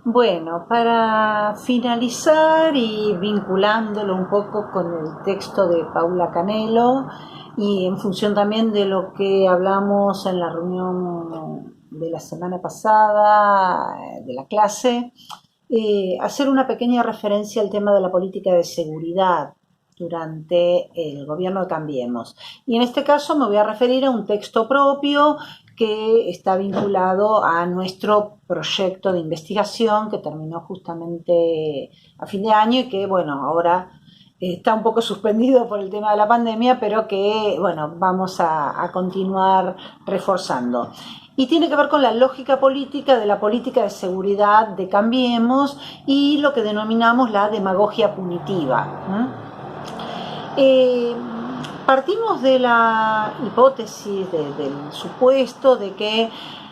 Bueno, para finalizar y vinculándolo un poco con el texto de Paula Canelo y en función también de lo que hablamos en la reunión de la semana pasada de la clase, hacer una pequeña referencia al tema de la política de seguridad durante el gobierno de Cambiemos. Y en este caso me voy a referir a un texto propio que está vinculado a nuestro proyecto de investigación que terminó justamente a fin de año y que, bueno, ahora está un poco suspendido por el tema de la pandemia, pero que, bueno, vamos a continuar reforzando. Y tiene que ver con la lógica política de la política de seguridad de Cambiemos y lo que denominamos la demagogia punitiva. Partimos de la hipótesis, del supuesto de que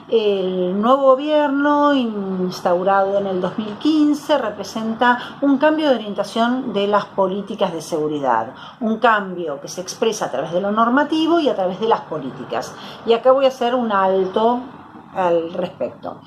el nuevo gobierno instaurado en el 2015 representa un cambio de orientación de las políticas de seguridad, un cambio que se expresa a través de lo normativo y a través de las políticas. Y acá voy a hacer un alto al respecto.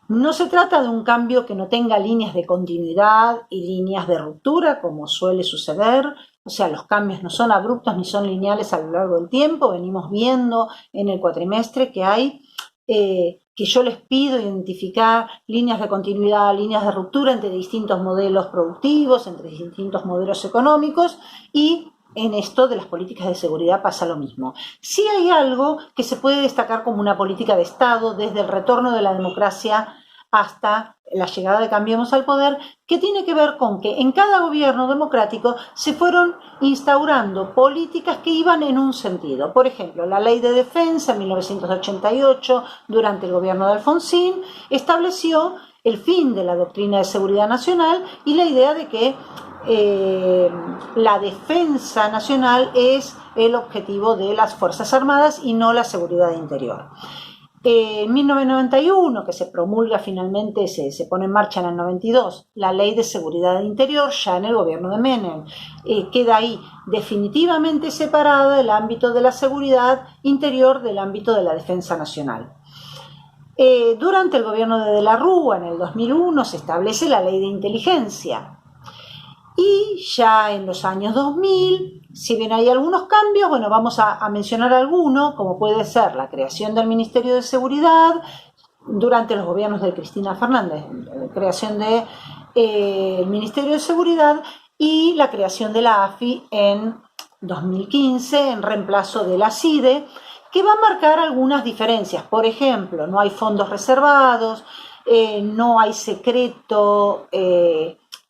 No se trata de un cambio que no tenga líneas de continuidad y líneas de ruptura, como suele suceder. O sea, los cambios no son abruptos ni son lineales a lo largo del tiempo. Venimos viendo en el cuatrimestre que hay, que yo les pido identificar líneas de continuidad, líneas de ruptura entre distintos modelos productivos, entre distintos modelos económicos, y en esto de las políticas de seguridad pasa lo mismo. Sí hay algo que se puede destacar como una política de Estado desde el retorno de la democracia hasta la llegada de Cambiemos al poder, que tiene que ver con que en cada gobierno democrático se fueron instaurando políticas que iban en un sentido. Por ejemplo, la Ley de Defensa en 1988, durante el gobierno de Alfonsín, estableció el fin de la doctrina de seguridad nacional y la idea de que la defensa nacional es el objetivo de las Fuerzas Armadas y no la seguridad interior. En 1991, que se promulga finalmente, se pone en marcha en el 92, la Ley de Seguridad Interior, ya en el gobierno de Menem, queda ahí definitivamente separada el ámbito de la seguridad interior del ámbito de la defensa nacional. Durante el gobierno de la Rúa, en el 2001, se establece la Ley de Inteligencia. Y ya en los años 2000, si bien hay algunos cambios, bueno, vamos a mencionar algunos, como puede ser la creación del Ministerio de Seguridad durante los gobiernos de Cristina Fernández, la creación del Ministerio de Seguridad y la creación de la AFI en 2015 en reemplazo de la CIDE, que va a marcar algunas diferencias. Por ejemplo, no hay fondos reservados, no hay secreto,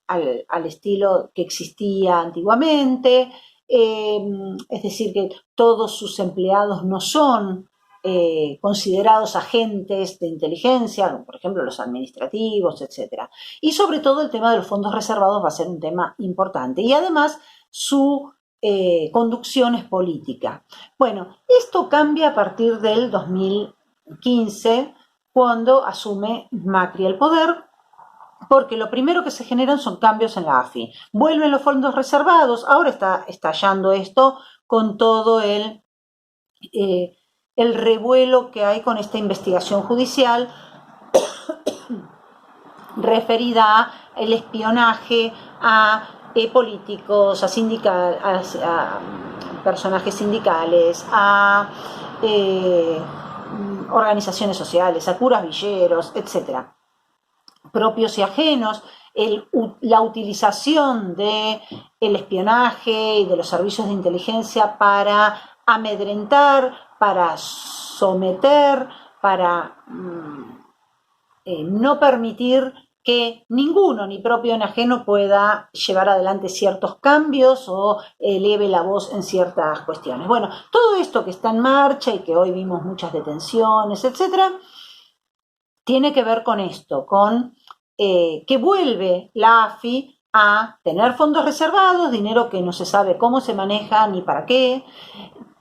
al estilo que existía antiguamente, es decir, que todos sus empleados no son considerados agentes de inteligencia, por ejemplo los administrativos, etc. Y sobre todo el tema de los fondos reservados va a ser un tema importante. Y además su conducción es política. Bueno, esto cambia a partir del 2015, cuando asume Macri el poder, porque lo primero que se generan son cambios en la AFI. Vuelven los fondos reservados, ahora está estallando esto con todo el revuelo que hay con esta investigación judicial referida al espionaje a políticos, a personajes sindicales, a organizaciones sociales, a curas villeros, etc., propios y ajenos, la utilización del espionaje y de los servicios de inteligencia para amedrentar, para someter, para no permitir que ninguno, ni propio ni ajeno, pueda llevar adelante ciertos cambios o eleve la voz en ciertas cuestiones. Bueno, todo esto que está en marcha y que hoy vimos muchas detenciones, etcétera, tiene que ver con esto, con que vuelve la AFI a tener fondos reservados, dinero que no se sabe cómo se maneja ni para qué,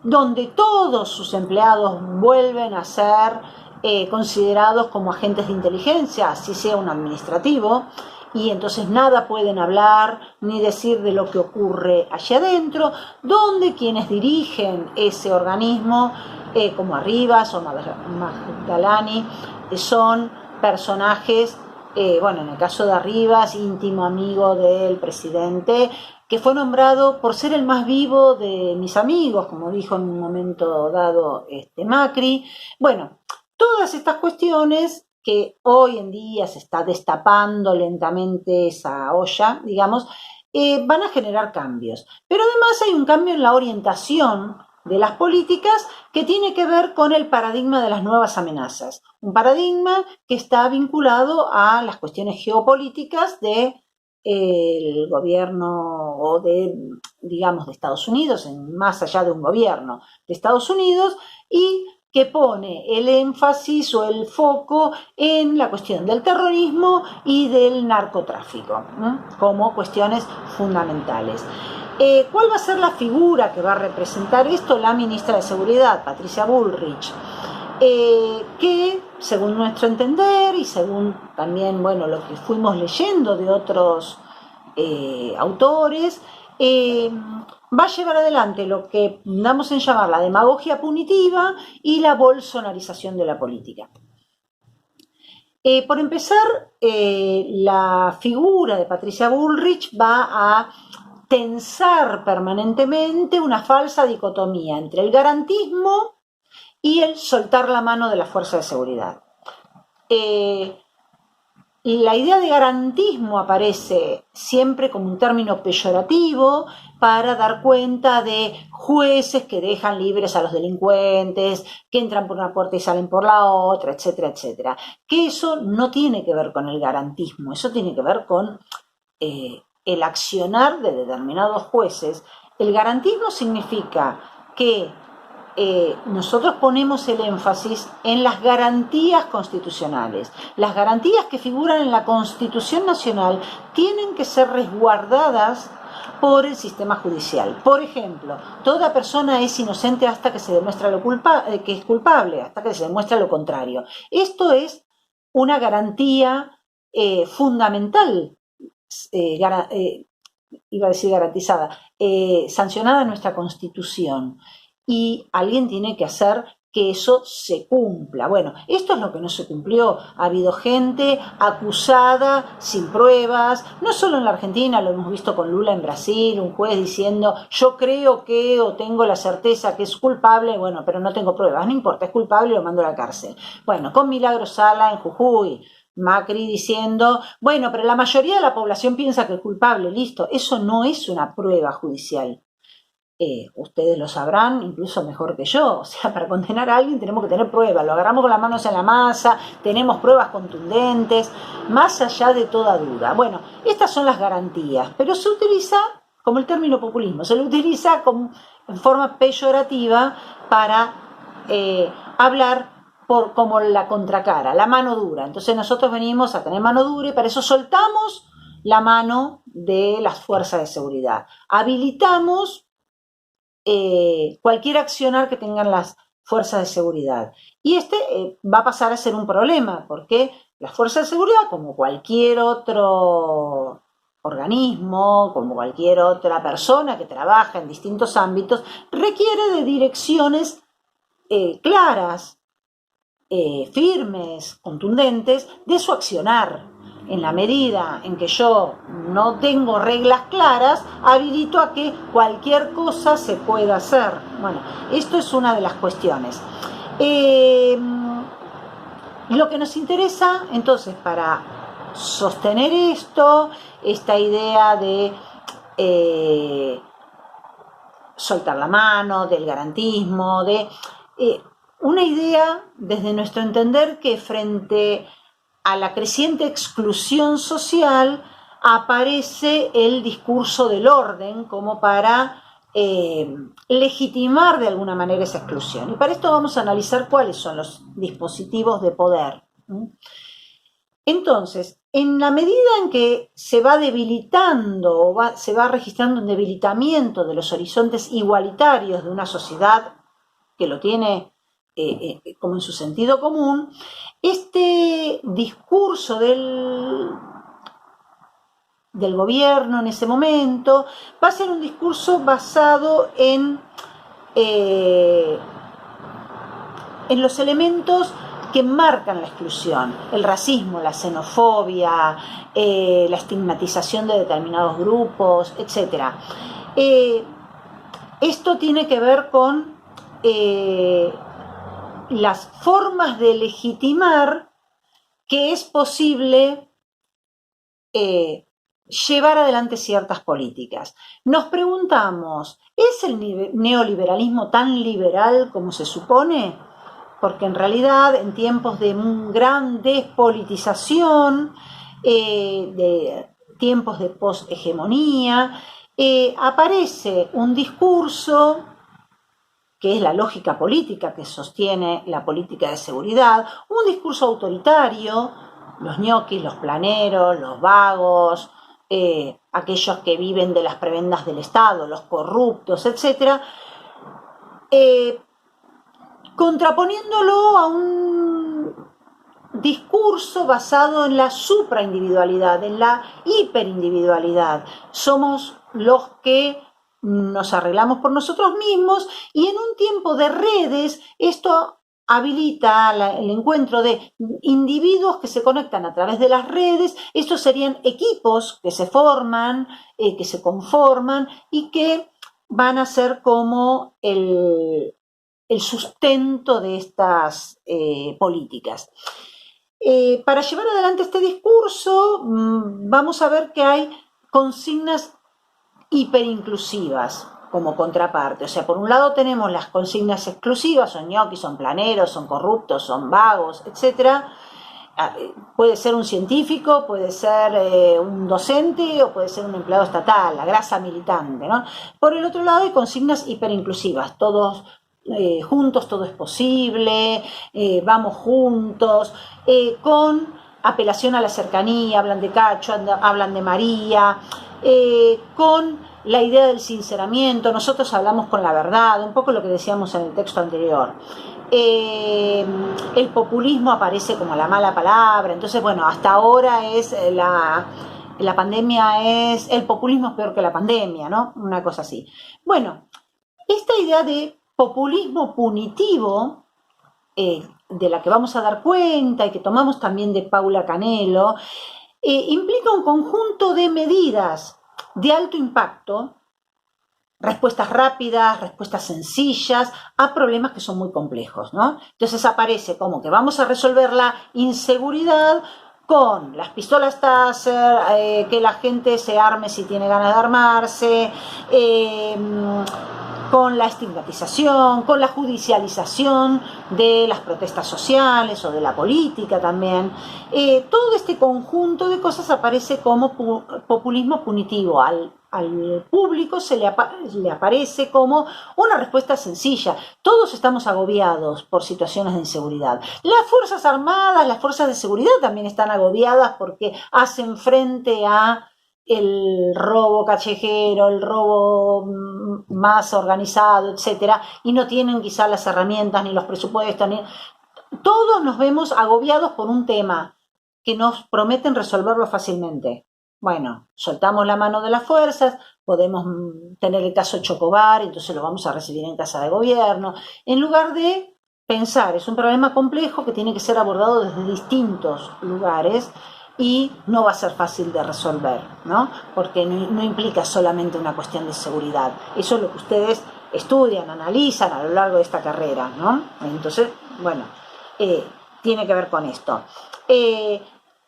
donde todos sus empleados vuelven a ser considerados como agentes de inteligencia, así sea un administrativo, y entonces nada pueden hablar ni decir de lo que ocurre allá adentro, donde quienes dirigen ese organismo, como Arribas o Magdalani, son personajes bueno, en el caso de Arribas, íntimo amigo del presidente, que fue nombrado por ser el más vivo de mis amigos, como dijo en un momento dado Macri. Bueno, todas estas cuestiones que hoy en día se está destapando lentamente esa olla, digamos, van a generar cambios. Pero además hay un cambio en la orientación de las políticas que tiene que ver con el paradigma de las nuevas amenazas. Un paradigma que está vinculado a las cuestiones geopolíticas de el gobierno o de, digamos, de Estados Unidos, más allá de un gobierno de Estados Unidos, y que pone el énfasis o el foco en la cuestión del terrorismo y del narcotráfico, ¿no?, como cuestiones fundamentales. ¿Cuál va a ser la figura que va a representar esto? La ministra de Seguridad, Patricia Bullrich, que según nuestro entender y según también, bueno, lo que fuimos leyendo de otros autores, va a llevar adelante lo que damos en llamar la demagogia punitiva y la bolsonarización de la política. Por empezar, la figura de Patricia Bullrich va a tensar permanentemente una falsa dicotomía entre el garantismo y el soltar la mano de la fuerza de seguridad. La idea de garantismo aparece siempre como un término peyorativo para dar cuenta de jueces que dejan libres a los delincuentes, que entran por una puerta y salen por la otra, etcétera, etcétera. Que eso no tiene que ver con el garantismo, eso tiene que ver con el accionar de determinados jueces. El garantismo significa que nosotros ponemos el énfasis en las garantías constitucionales. Las garantías que figuran en la Constitución Nacional tienen que ser resguardadas por el sistema judicial. Por ejemplo, toda persona es inocente hasta que se demuestra que es culpable, hasta que se demuestra lo contrario. Esto es una garantía fundamental, iba a decir garantizada, sancionada en nuestra Constitución. Y alguien tiene que hacer que eso se cumpla. Bueno, esto es lo que no se cumplió. Ha habido gente acusada sin pruebas, no solo en la Argentina, lo hemos visto con Lula en Brasil, un juez diciendo yo creo que o tengo la certeza que es culpable, bueno, pero no tengo pruebas, no importa, es culpable y lo mando a la cárcel. Bueno, con Milagro Sala en Jujuy, Macri diciendo, bueno, pero la mayoría de la población piensa que es culpable, listo, eso no es una prueba judicial. Ustedes lo sabrán incluso mejor que yo, o sea, para condenar a alguien tenemos que tener pruebas, lo agarramos con las manos en la masa, tenemos pruebas contundentes, más allá de toda duda. Bueno, estas son las garantías, pero se utiliza como el término populismo, se lo utiliza en forma peyorativa para hablar como la contracara, la mano dura. Entonces nosotros venimos a tener mano dura y para eso soltamos la mano de las fuerzas de seguridad, habilitamos cualquier accionar que tengan las fuerzas de seguridad. Y va a pasar a ser un problema, porque las fuerzas de seguridad, como cualquier otro organismo, como cualquier otra persona que trabaja en distintos ámbitos, requiere de direcciones claras, firmes, contundentes, de su accionar. En la medida en que yo no tengo reglas claras, habilito a que cualquier cosa se pueda hacer. Bueno, esto es una de las cuestiones. Lo que nos interesa, entonces, para sostener esta idea de soltar la mano, del garantismo, de una idea, desde nuestro entender, que frente a la creciente exclusión social aparece el discurso del orden como para legitimar de alguna manera esa exclusión. Y para esto vamos a analizar cuáles son los dispositivos de poder. Entonces, en la medida en que se va debilitando o se va registrando un debilitamiento de los horizontes igualitarios de una sociedad que lo tiene como en su sentido común, este discurso del gobierno en ese momento va a ser un discurso basado en los elementos que marcan la exclusión, el racismo, la xenofobia, la estigmatización de determinados grupos, etc. Esto tiene que ver con las formas de legitimar que es posible llevar adelante ciertas políticas. Nos preguntamos, ¿es el neoliberalismo tan liberal como se supone? Porque en realidad en tiempos de gran despolitización, de tiempos de poshegemonía, aparece un discurso que es la lógica política que sostiene la política de seguridad, un discurso autoritario, los ñoquis, los planeros, los vagos, aquellos que viven de las prebendas del Estado, los corruptos, etc., contraponiéndolo a un discurso basado en la supraindividualidad, en la hiperindividualidad. Somos los que nos arreglamos por nosotros mismos, y en un tiempo de redes esto habilita el encuentro de individuos que se conectan a través de las redes. Estos serían equipos que se forman, que se conforman y que van a ser como el sustento de estas políticas. Para llevar adelante este discurso vamos a ver que hay consignas hiperinclusivas como contraparte. O sea, por un lado tenemos las consignas exclusivas, son ñoquis, son planeros, son corruptos, son vagos, etc. Puede ser un científico, puede ser un docente o puede ser un empleado estatal, la grasa militante, ¿no? Por el otro lado hay consignas hiperinclusivas, todos juntos, todo es posible, vamos juntos, con apelación a la cercanía, hablan de Cacho, hablan de María, con la idea del sinceramiento, nosotros hablamos con la verdad, un poco lo que decíamos en el texto anterior. El populismo aparece como la mala palabra, entonces bueno, hasta ahora es la pandemia es, el populismo es peor que la pandemia, ¿no? Una cosa así. Bueno, esta idea de populismo punitivo, de la que vamos a dar cuenta y que tomamos también de Paula Canelo, implica un conjunto de medidas de alto impacto, respuestas rápidas, respuestas sencillas a problemas que son muy complejos, ¿no? Entonces aparece como que vamos a resolver la inseguridad con las pistolas Taser, que la gente se arme si tiene ganas de armarse, con la estigmatización, con la judicialización de las protestas sociales o de la política también. Todo este conjunto de cosas aparece como populismo punitivo. Al público se le aparece como una respuesta sencilla. Todos estamos agobiados por situaciones de inseguridad. Las Fuerzas Armadas, las fuerzas de seguridad también están agobiadas porque hacen frente a el robo callejero, el robo más organizado, etcétera, y no tienen quizá las herramientas ni los presupuestos, todos nos vemos agobiados por un tema que nos prometen resolverlo fácilmente. Bueno, soltamos la mano de las fuerzas, podemos tener el caso Chocobar, entonces lo vamos a recibir en casa de gobierno, en lugar de pensar, es un problema complejo que tiene que ser abordado desde distintos lugares, y no va a ser fácil de resolver, ¿no? Porque no implica solamente una cuestión de seguridad. Eso es lo que ustedes estudian, analizan a lo largo de esta carrera, ¿no? Entonces, bueno, tiene que ver con esto.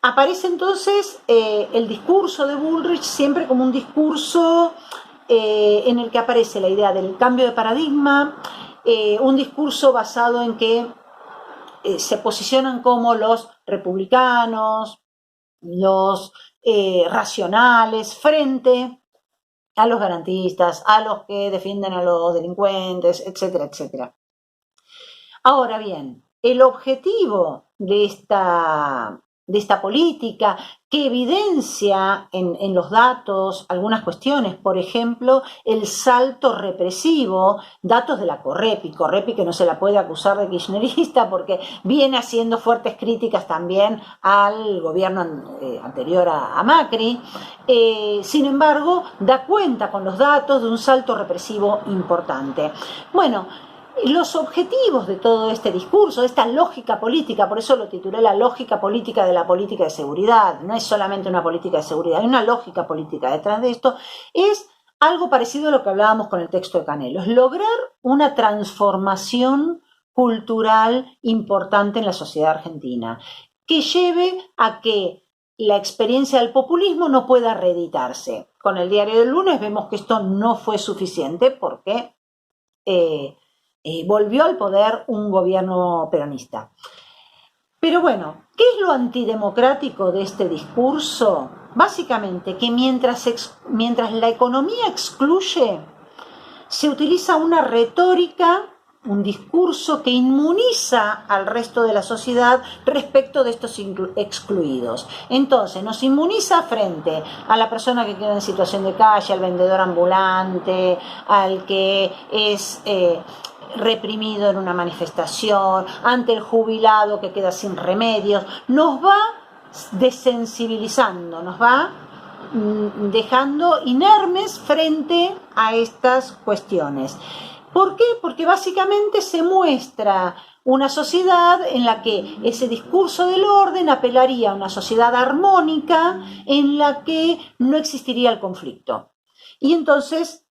Aparece entonces el discurso de Bullrich siempre como un discurso en el que aparece la idea del cambio de paradigma, un discurso basado en que se posicionan como los republicanos, los racionales frente a los garantistas, a los que defienden a los delincuentes, etcétera, etcétera. Ahora bien, el objetivo de esta política, que evidencia en los datos algunas cuestiones, por ejemplo, el salto represivo, datos de la Correpi que no se la puede acusar de kirchnerista porque viene haciendo fuertes críticas también al gobierno anterior a Macri, sin embargo, da cuenta con los datos de un salto represivo importante. Bueno, los objetivos de todo este discurso, de esta lógica política, por eso lo titulé La lógica política de la política de seguridad, no es solamente una política de seguridad, hay una lógica política detrás de esto, es algo parecido a lo que hablábamos con el texto de Canelos, lograr una transformación cultural importante en la sociedad argentina, que lleve a que la experiencia del populismo no pueda reeditarse. Con el diario del lunes vemos que esto no fue suficiente porque volvió al poder un gobierno peronista. Pero bueno, ¿qué es lo antidemocrático de este discurso? Básicamente que mientras la economía excluye, se utiliza una retórica, un discurso que inmuniza al resto de la sociedad respecto de estos excluidos. Entonces, nos inmuniza frente a la persona que queda en situación de calle, al vendedor ambulante, al que es reprimido en una manifestación, ante el jubilado que queda sin remedios. Nos va desensibilizando, nos va dejando inermes frente a estas cuestiones. ¿Por qué? Porque básicamente se muestra una sociedad en la que ese discurso del orden apelaría a una sociedad armónica en la que no existiría el conflicto. Y entonces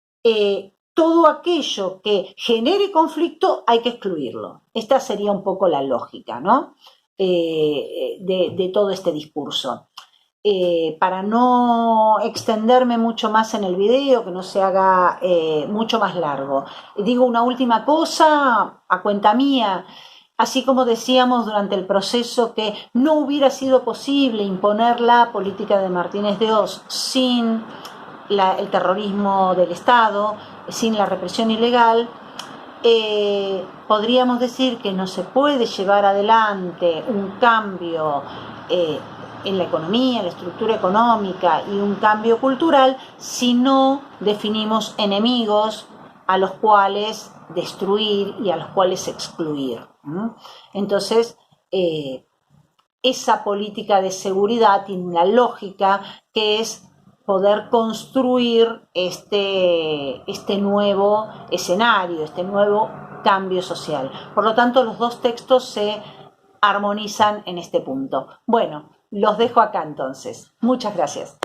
todo aquello que genere conflicto hay que excluirlo. Esta sería un poco la lógica, ¿no? de todo este discurso. Para no extenderme mucho más en el video, que no se haga mucho más largo, digo una última cosa a cuenta mía. Así como decíamos durante el proceso que no hubiera sido posible imponer la política de Martínez de Oz sin el terrorismo del Estado, sin la represión ilegal, podríamos decir que no se puede llevar adelante un cambio en la economía, en la estructura económica y un cambio cultural si no definimos enemigos a los cuales destruir y a los cuales excluir. Entonces, esa política de seguridad tiene una lógica que es poder construir este nuevo escenario, este nuevo cambio social. Por lo tanto, los dos textos se armonizan en este punto. Bueno, los dejo acá entonces. Muchas gracias.